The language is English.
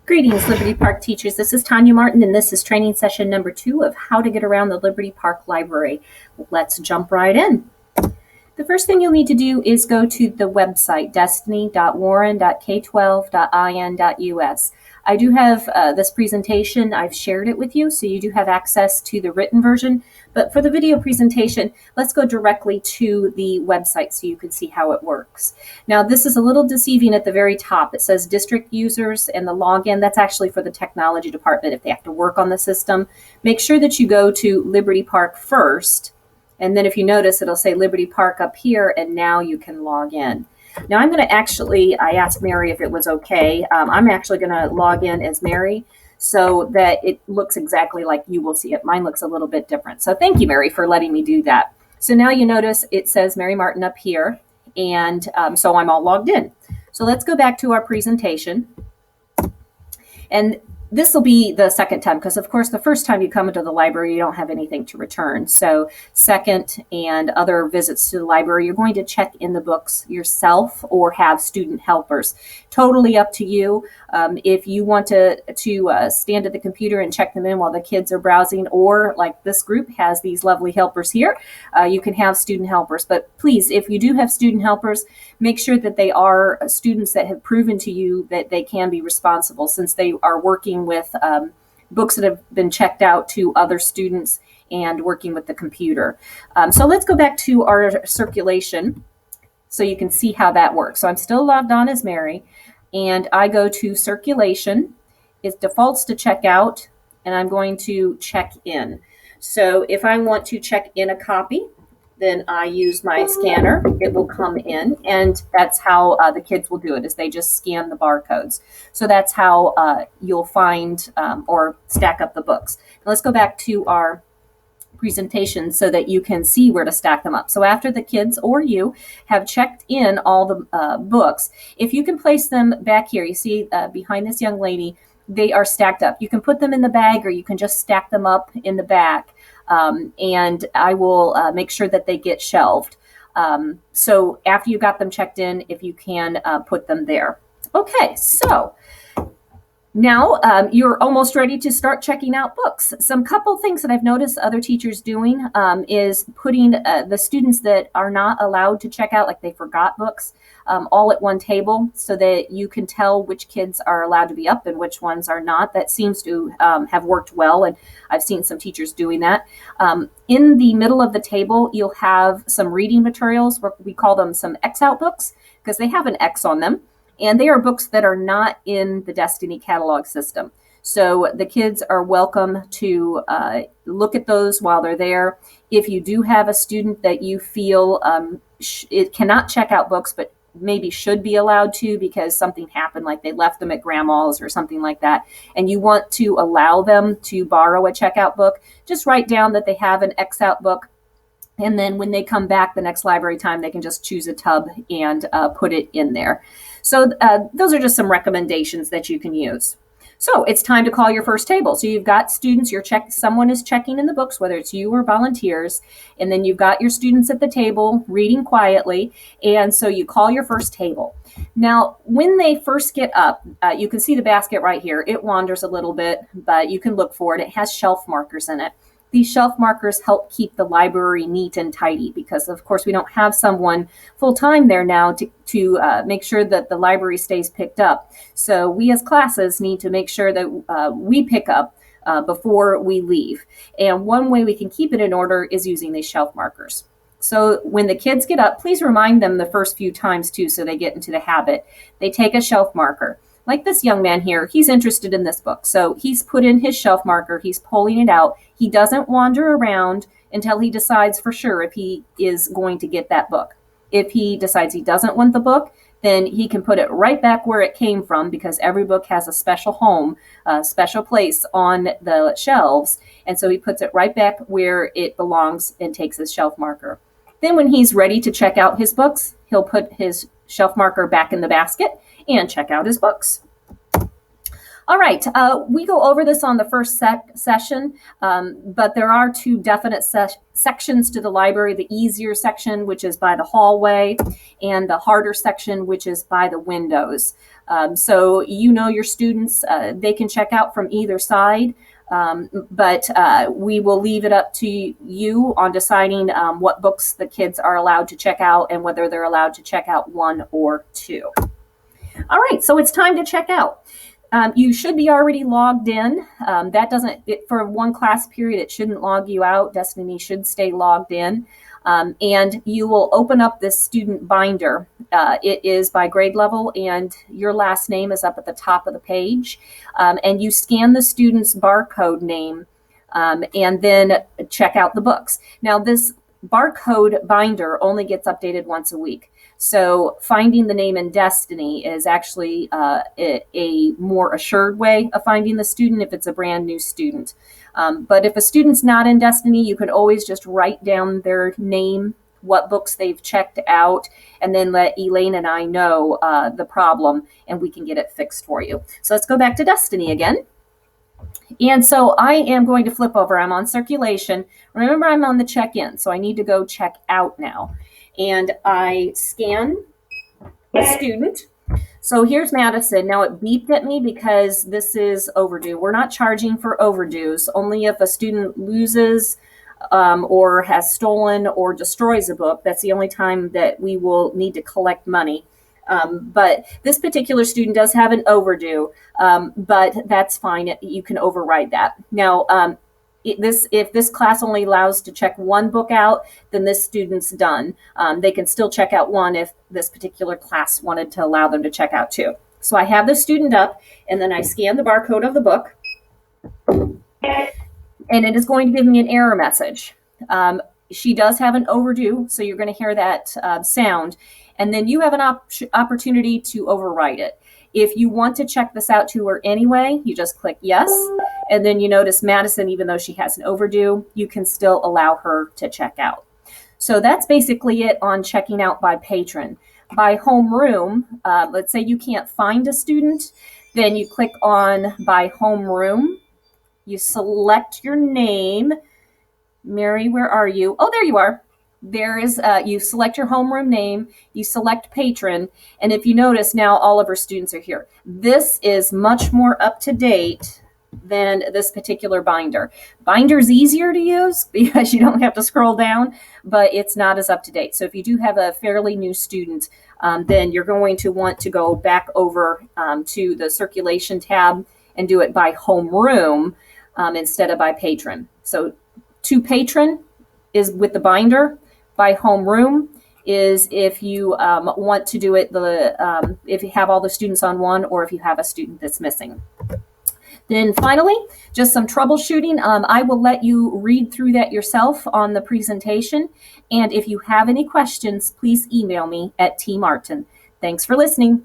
Greetings, Liberty Park teachers. This is Tanya Martin, and this is training session number 2 of how to get around the Liberty Park Library. Let's jump right in. The first thing you'll need to do is go to the website, destiny.warren.k12.in.us. I do have this presentation. I've shared it with you, so you do have access to the written version. But for the video presentation, let's go directly to the website so you can see how it works. Now, this is a little deceiving at the very top. It says district users and the login. That's actually for the technology department if they have to work on the system. Make sure that you go to Liberty Park first. And then if you notice, it'll say Liberty Park up here, and now you can log in. Now I'm going to I asked Mary if it was okay. I'm actually going to log in as Mary so that it looks exactly like you will see it. Mine looks a little bit different. So thank you, Mary, for letting me do that. So now you notice it says Mary Martin up here, and so I'm all logged in. So let's go back to our presentation. And this will be the second time because, of course, the first time you come into the library, you don't have anything to return. So second and other visits to the library, you're going to check in the books yourself or have student helpers. Totally up to you. If you want to stand at the computer and check them in while the kids are browsing, or like this group has these lovely helpers here, you can have student helpers. But please, if you do have student helpers, make sure that they are students that have proven to you that they can be responsible, since they are working with books that have been checked out to other students and working with the computer. So let's go back to our circulation so you can see how that works. So I'm still logged on as Mary, and I go to circulation. It defaults to check out, and I'm going to check in. So if I want to check in a copy, then I use my scanner. It will come in, and that's how the kids will do it, is they just scan the barcodes. So that's how you'll find or stack up the books. Now let's go back to our presentation so that you can see where to stack them up. So after the kids or you have checked in all the books, if you can place them back here, you see behind this young lady, they are stacked up. You can put them in the bag, or you can just stack them up in the back. And I will make sure that they get shelved. So after you got them checked in, if you can put them there. Okay, so now you're almost ready to start checking out books. Some couple things that I've noticed other teachers doing is putting the students that are not allowed to check out, like they forgot books, all at one table so that you can tell which kids are allowed to be up and which ones are not. That seems to have worked well, and I've seen some teachers doing that. In the middle of the table, you'll have some reading materials. We call them some X-out books because they have an X on them. And they are books that are not in the Destiny catalog system. So the kids are welcome to look at those while they're there. If you do have a student that you feel it cannot check out books, but maybe should be allowed to because something happened, like they left them at grandma's or something like that, and you want to allow them to borrow a checkout book, just write down that they have an X-out book. And then when they come back the next library time, they can just choose a tub and put it in there. So those are just some recommendations that you can use. So it's time to call your first table. So you've got students, someone is checking in the books, whether it's you or volunteers, and then you've got your students at the table reading quietly, and so you call your first table. Now, when they first get up, you can see the basket right here. It wanders a little bit, but you can look for it. It has shelf markers in it. These shelf markers help keep the library neat and tidy because, of course, we don't have someone full-time there now to make sure that the library stays picked up. So we as classes need to make sure that we pick up before we leave. And one way we can keep it in order is using these shelf markers. So when the kids get up, please remind them the first few times, too, so they get into the habit. They take a shelf marker. Like this young man here, he's interested in this book. So he's put in his shelf marker, he's pulling it out. He doesn't wander around until he decides for sure if he is going to get that book. If he decides he doesn't want the book, then he can put it right back where it came from, because every book has a special home, a special place on the shelves. And so he puts it right back where it belongs and takes his shelf marker. Then when he's ready to check out his books, he'll put his shelf marker back in the basket and check out his books. All right, we go over this on the first session, but there are two definite sections to the library, the easier section, which is by the hallway, and the harder section, which is by the windows. So you know your students, they can check out from either side, but we will leave it up to you on deciding what books the kids are allowed to check out and whether they're allowed to check out one or two. All right, so it's time to check out. You should be already logged in. That doesn't, for one class period, it shouldn't log you out. Destiny should stay logged in. And you will open up this student binder. It is by grade level, and your last name is up at the top of the page. And you scan the student's barcode name and then check out the books. Now, this barcode binder only gets updated once a week. So finding the name in Destiny is actually a more assured way of finding the student if it's a brand new student. But if a student's not in Destiny, you could always just write down their name, what books they've checked out, and then let Elaine and I know the problem, and we can get it fixed for you. So let's go back to Destiny again. And so I am going to flip over. I'm on circulation. Remember, I'm on the check-in, so I need to go check out now. And I scan the student. So here's Madison. Now it beeped at me because this is overdue. We're not charging for overdues. Only if a student loses or has stolen or destroys a book, that's the only time that we will need to collect money. But this particular student does have an overdue, but that's fine. You can override that. Now, if this class only allows to check one book out, then this student's done. They can still check out one if this particular class wanted to allow them to check out two. So I have the student up, and then I scan the barcode of the book, and it is going to give me an error message. She does have an overdue, so you're going to hear that sound, and then you have an opportunity to override it. If you want to check this out to her anyway, you just click yes. And then you notice Madison, even though she has an overdue, you can still allow her to check out. So that's basically it on checking out by patron. By homeroom, let's say you can't find a student, then you click on by homeroom. You select your name. Mary, where are you? Oh, there you are. There is, you select your homeroom name, you select patron, and if you notice now all of our students are here. This is much more up to date than this particular binder. Binder's easier to use because you don't have to scroll down, but it's not as up to date. So if you do have a fairly new student, then you're going to want to go back over to the circulation tab and do it by homeroom instead of by patron. So to patron is with the binder. By homeroom is if you want to do it if you have all the students on one or if you have a student that's missing. Then finally, just some troubleshooting. I will let you read through that yourself on the presentation. And if you have any questions, please email me at tmartin. Thanks for listening.